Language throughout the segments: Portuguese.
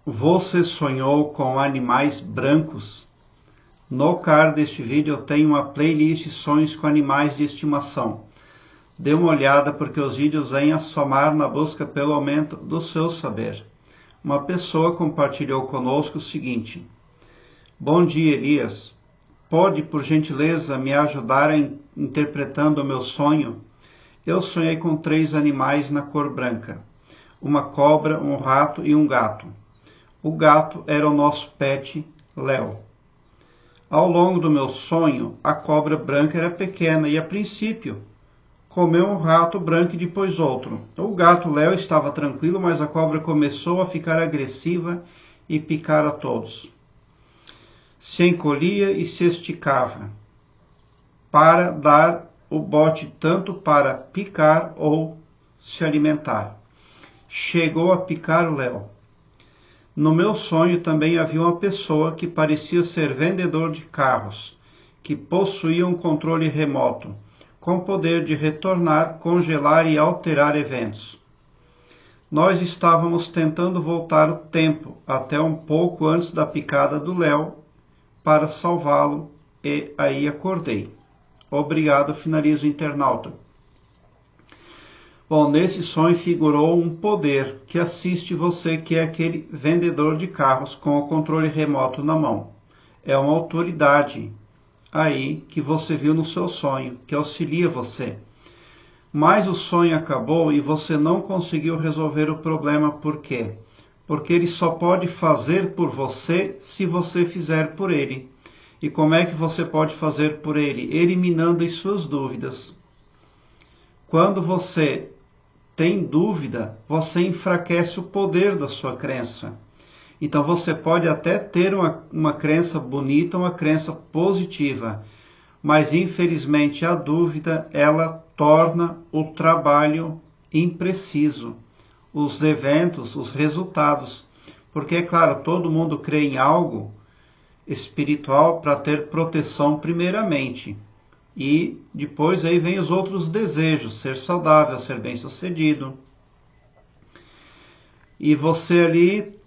Você sonhou com animais brancos? No card deste vídeo eu tenho uma playlist Sonhos com Animais de Estimação. Dê uma olhada porque os vídeos vêm a somar na busca pelo aumento do seu saber. Uma pessoa compartilhou conosco o seguinte: Bom dia, Elias. Pode, por gentileza, me ajudar interpretando o meu sonho? Eu sonhei com 3 animais na cor branca. Uma cobra, um rato e um gato. O gato era o nosso pet, Léo. Ao longo do meu sonho, a cobra branca era pequena e, a princípio, comeu um rato branco e depois outro. O gato Léo estava tranquilo, mas a cobra começou a ficar agressiva e picar a todos. Se encolhia e se esticava para dar o bote tanto para picar ou se alimentar. Chegou a picar o Léo. No meu sonho também havia uma pessoa que parecia ser vendedor de carros, que possuía um controle remoto, com poder de retornar, congelar e alterar eventos. Nós estávamos tentando voltar o tempo até um pouco antes da picada do Léo para salvá-lo e aí acordei. Obrigado, finaliza o internauta. Bom, nesse sonho figurou um poder que assiste você, que é aquele vendedor de carros com o controle remoto na mão. É uma autoridade aí que você viu no seu sonho, que auxilia você. Mas o sonho acabou e você não conseguiu resolver o problema. Por quê? Porque ele só pode fazer por você se você fizer por ele. E como é que você pode fazer por ele? Eliminando as suas dúvidas. Quando você tem dúvida, você enfraquece o poder da sua crença. Então você pode até ter uma crença bonita, uma crença positiva, mas infelizmente a dúvida, ela torna o trabalho impreciso, os eventos, os resultados. Porque, é claro, todo mundo crê em algo espiritual para ter proteção primeiramente. E depois aí vem os outros desejos, ser saudável, ser bem-sucedido. E você ali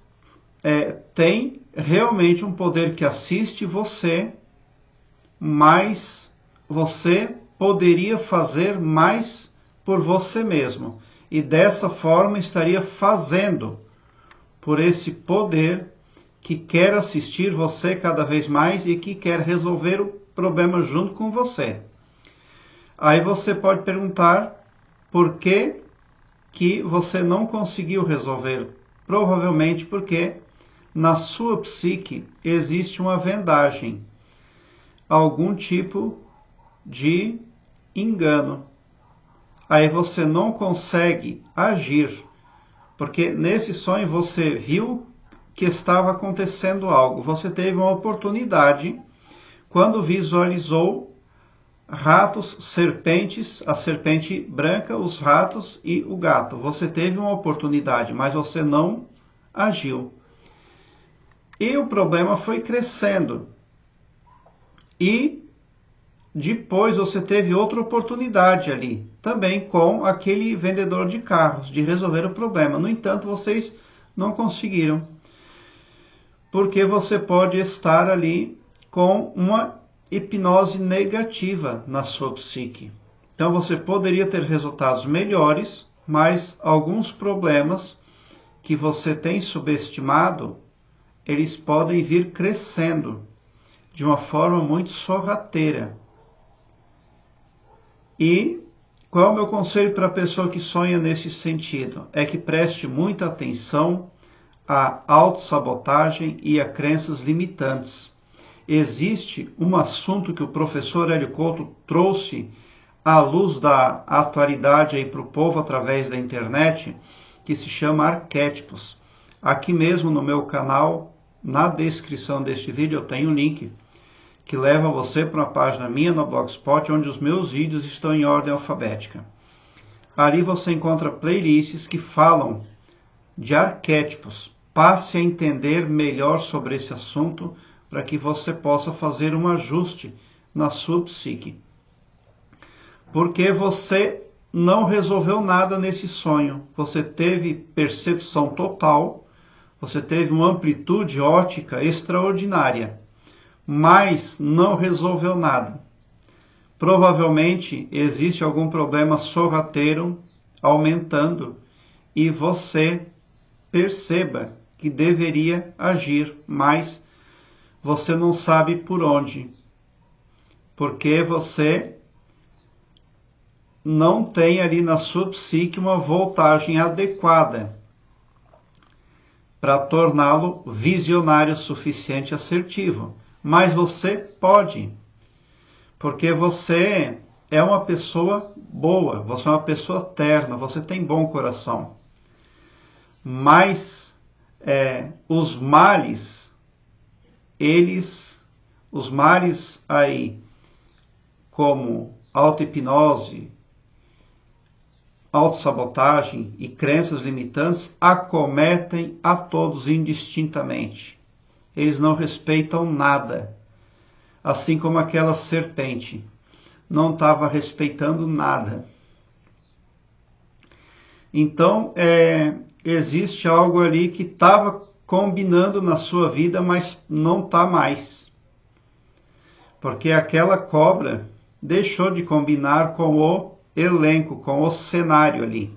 tem realmente um poder que assiste você, mas você poderia fazer mais por você mesmo. E dessa forma estaria fazendo por esse poder que quer assistir você cada vez mais e que quer resolver o problema junto com você. Aí você pode perguntar por que você não conseguiu resolver. Provavelmente porque na sua psique existe uma vendagem, algum tipo de engano. Aí você não consegue agir, porque nesse sonho você viu que estava acontecendo algo. Você teve uma oportunidade quando visualizou ratos, serpentes, a serpente branca, os ratos e o gato. Você teve uma oportunidade, mas você não agiu. E o problema foi crescendo. E depois você teve outra oportunidade ali, também com aquele vendedor de carros, de resolver o problema. No entanto, vocês não conseguiram. Porque você pode estar ali com uma hipnose negativa na sua psique. Então você poderia ter resultados melhores, mas alguns problemas que você tem subestimado, eles podem vir crescendo de uma forma muito sorrateira. E qual é o meu conselho para a pessoa que sonha nesse sentido? É que preste muita atenção à autossabotagem e a crenças limitantes. Existe um assunto que o professor Hélio Couto trouxe à luz da atualidade aí para o povo através da internet, que se chama arquétipos. Aqui mesmo no meu canal, na descrição deste vídeo, eu tenho um link que leva você para uma página minha no Blogspot, onde os meus vídeos estão em ordem alfabética. Ali você encontra playlists que falam de arquétipos. Passe a entender melhor sobre esse assunto para que você possa fazer um ajuste na sua psique. Porque você não resolveu nada nesse sonho. Você teve percepção total, você teve uma amplitude óptica extraordinária, mas não resolveu nada. Provavelmente existe algum problema sorrateiro aumentando e você perceba que deveria agir, mas você não sabe por onde, porque você não tem ali na sua psique uma voltagem adequada para torná-lo visionário suficiente, assertivo. Mas você pode, porque você é uma pessoa boa, você é uma pessoa terna, você tem bom coração. Mas os males aí, como auto-hipnose, autossabotagem e crenças limitantes, acometem a todos indistintamente. Eles não respeitam nada. Assim como aquela serpente não estava respeitando nada. Então, existe algo ali que estava combinando na sua vida, mas não está mais. Porque aquela cobra deixou de combinar com o elenco, com o cenário ali.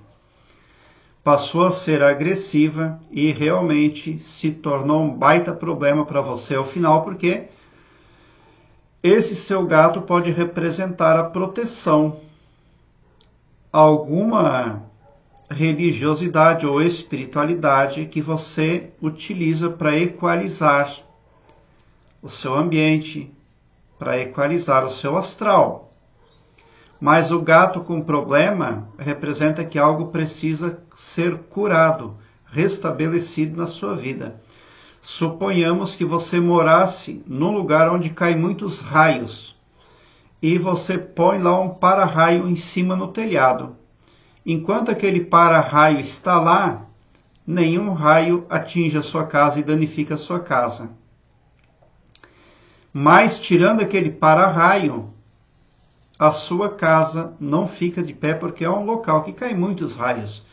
Passou a ser agressiva e realmente se tornou um baita problema para você ao final, porque esse seu gato pode representar a proteção, alguma religiosidade ou espiritualidade que você utiliza para equalizar o seu ambiente, para equalizar o seu astral. Mas o gato com problema representa que algo precisa ser curado, restabelecido na sua vida. Suponhamos que você morasse num lugar onde caem muitos raios e você põe lá um para-raio em cima no telhado. Enquanto aquele para-raio está lá, nenhum raio atinge a sua casa e danifica a sua casa. Mas tirando aquele para-raio, a sua casa não fica de pé porque é um local que cai muitos raios.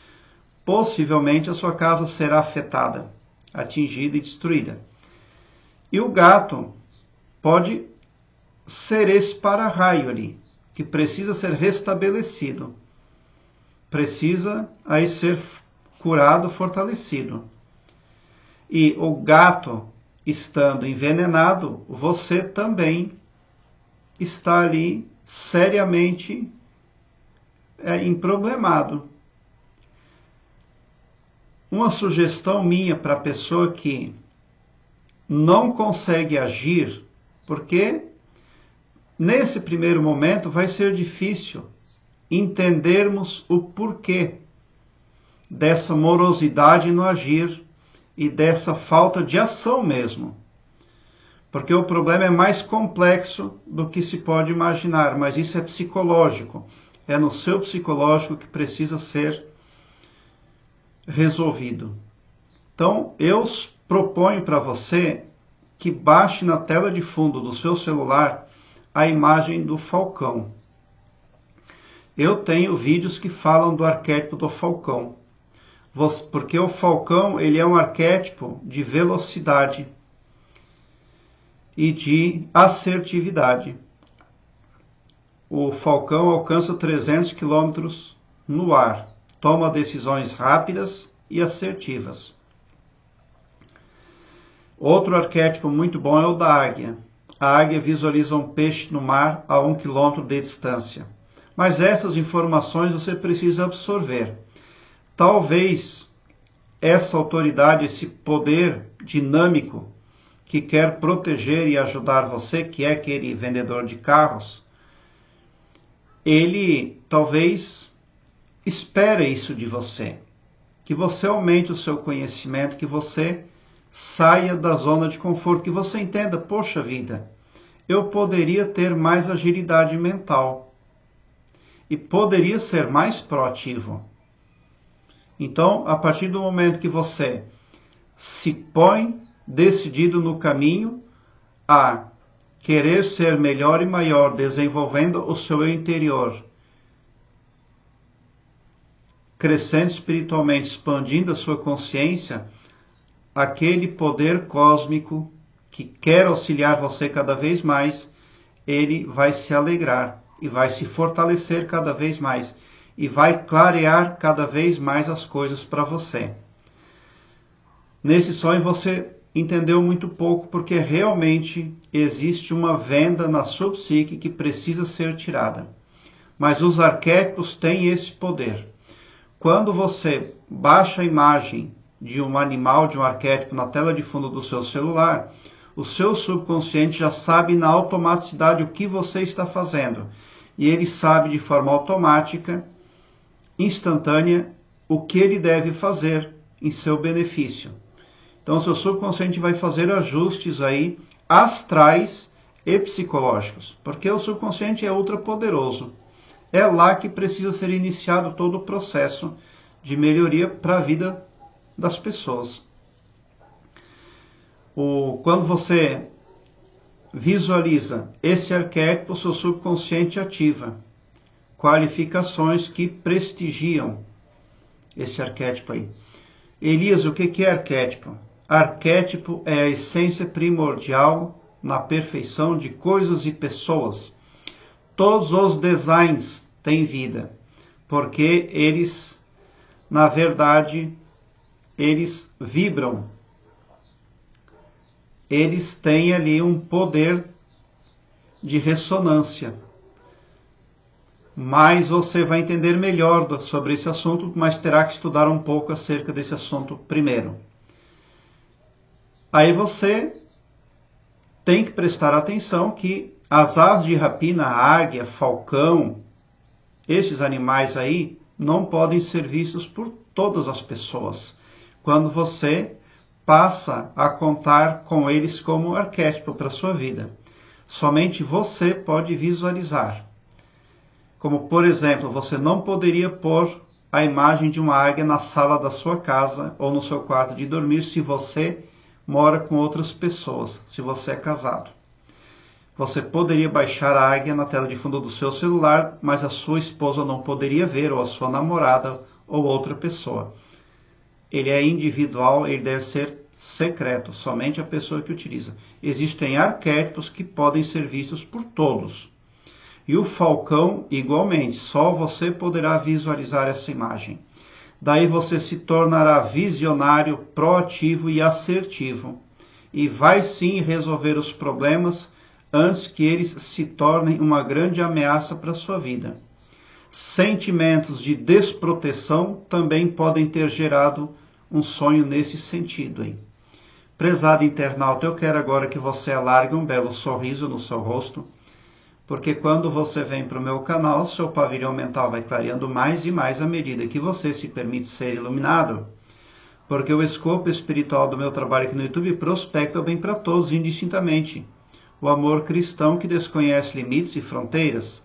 Possivelmente a sua casa será afetada, atingida e destruída. E o gato pode ser esse para-raio ali, que precisa ser restabelecido. Precisa aí ser curado, fortalecido. E o gato estando envenenado, você também está ali seriamente emproblemado. Uma sugestão minha para a pessoa que não consegue agir, porque nesse primeiro momento vai ser difícil entendermos o porquê dessa morosidade no agir e dessa falta de ação mesmo. Porque o problema é mais complexo do que se pode imaginar, mas isso é psicológico. É no seu psicológico que precisa ser resolvido. Então, eu proponho para você que baixe na tela de fundo do seu celular a imagem do falcão. Eu tenho vídeos que falam do arquétipo do falcão, porque o falcão ele é um arquétipo de velocidade e de assertividade. O falcão alcança 300 km no ar, toma decisões rápidas e assertivas. Outro arquétipo muito bom é o da águia. A águia visualiza um peixe no mar a 1 km de distância. Mas essas informações você precisa absorver. Talvez essa autoridade, esse poder dinâmico que quer proteger e ajudar você, que é aquele vendedor de carros, ele talvez espere isso de você. Que você aumente o seu conhecimento, que você saia da zona de conforto, que você entenda, poxa vida, eu poderia ter mais agilidade mental e poderia ser mais proativo. Então, a partir do momento que você se põe decidido no caminho a querer ser melhor e maior, desenvolvendo o seu interior, crescendo espiritualmente, expandindo a sua consciência, aquele poder cósmico que quer auxiliar você cada vez mais, ele vai se alegrar e vai se fortalecer cada vez mais e vai clarear cada vez mais as coisas para você. Nesse sonho você entendeu muito pouco, porque realmente existe uma venda na sua psique que precisa ser tirada. Mas os arquétipos têm esse poder. Quando você baixa a imagem de um animal, de um arquétipo na tela de fundo do seu celular, o seu subconsciente já sabe na automaticidade o que você está fazendo. E ele sabe de forma automática, instantânea, o que ele deve fazer em seu benefício. Então, seu subconsciente vai fazer ajustes aí astrais e psicológicos, porque o subconsciente é ultra poderoso. É lá que precisa ser iniciado todo o processo de melhoria para a vida das pessoas. Quando você visualiza esse arquétipo, seu subconsciente ativa qualificações que prestigiam esse arquétipo aí. Elias, o que é arquétipo? Arquétipo é a essência primordial na perfeição de coisas e pessoas. Todos os designs têm vida, porque eles, na verdade, eles vibram. Eles têm ali um poder de ressonância. Mas você vai entender melhor sobre esse assunto, mas terá que estudar um pouco acerca desse assunto primeiro. Aí você tem que prestar atenção que as aves de rapina, águia, falcão, esses animais aí não podem ser vistos por todas as pessoas. Quando você passa a contar com eles como arquétipo para a sua vida. Somente você pode visualizar. Como, por exemplo, você não poderia pôr a imagem de uma águia na sala da sua casa ou no seu quarto de dormir se você mora com outras pessoas, se você é casado. Você poderia baixar a águia na tela de fundo do seu celular, mas a sua esposa não poderia ver, ou a sua namorada, ou outra pessoa. Ele é individual, ele deve ser secreto, somente a pessoa que utiliza. Existem arquétipos que podem ser vistos por todos. E o falcão, igualmente, só você poderá visualizar essa imagem. Daí você se tornará visionário, proativo e assertivo. E vai sim resolver os problemas antes que eles se tornem uma grande ameaça para a sua vida. Sentimentos de desproteção também podem ter gerado um sonho nesse sentido aí. Prezado internauta, eu quero agora que você alargue um belo sorriso no seu rosto, porque quando você vem para o meu canal, seu pavilhão mental vai clareando mais e mais à medida que você se permite ser iluminado, porque o escopo espiritual do meu trabalho aqui no YouTube prospecta o bem para todos indistintamente, o amor cristão que desconhece limites e fronteiras.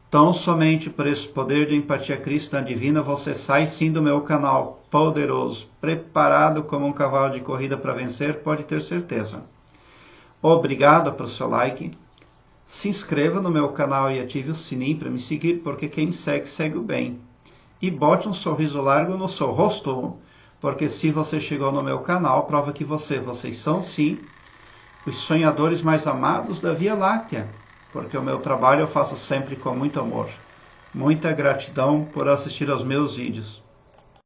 Tão somente por esse poder de empatia cristã divina, você sai sim do meu canal poderoso, preparado como um cavalo de corrida para vencer, pode ter certeza. Obrigado pelo seu like. Se inscreva no meu canal e ative o sininho para me seguir, porque quem me segue, segue o bem. E bote um sorriso largo no seu rosto, porque se você chegou no meu canal, prova que vocês são sim os sonhadores mais amados da Via Láctea, porque o meu trabalho eu faço sempre com muito amor. Muita gratidão por assistir aos meus vídeos.